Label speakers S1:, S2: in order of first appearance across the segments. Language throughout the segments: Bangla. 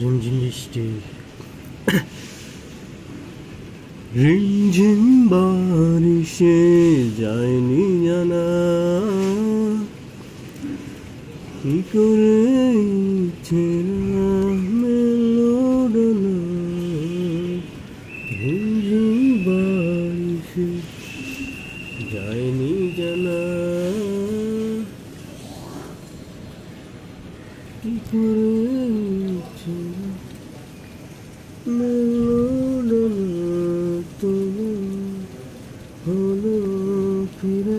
S1: ঝিমঝিম বৃষ্টি রিমঝিম বারিশে যায়নি জানা কি করে ছেড়া মেলোডনা রিমঝিম বারিশে যায়নি জানা কি করে ছেড়া মেলোডনা তোমার হলো ফিরে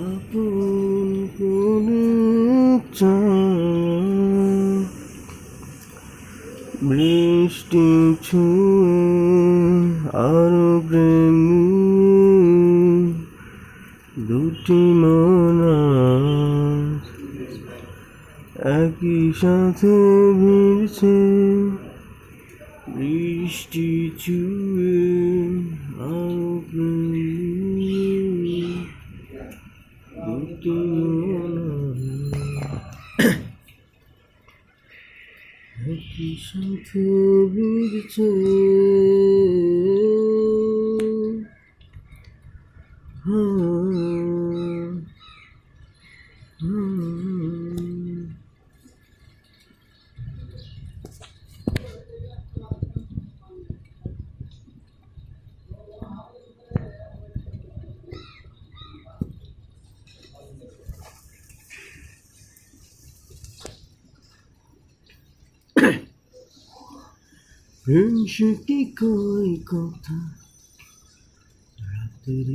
S1: আপন কোনে বৃষ্টি ছুঁয়ে আরো প্রেম দুটি মনা একই সাথে ভিড়ছে বৃষ্টি ছুঁয়ে আরো প্রেম দুটি মনা একই সাথে ভিড়ছে প্রেম সে কি কই কথা রাতের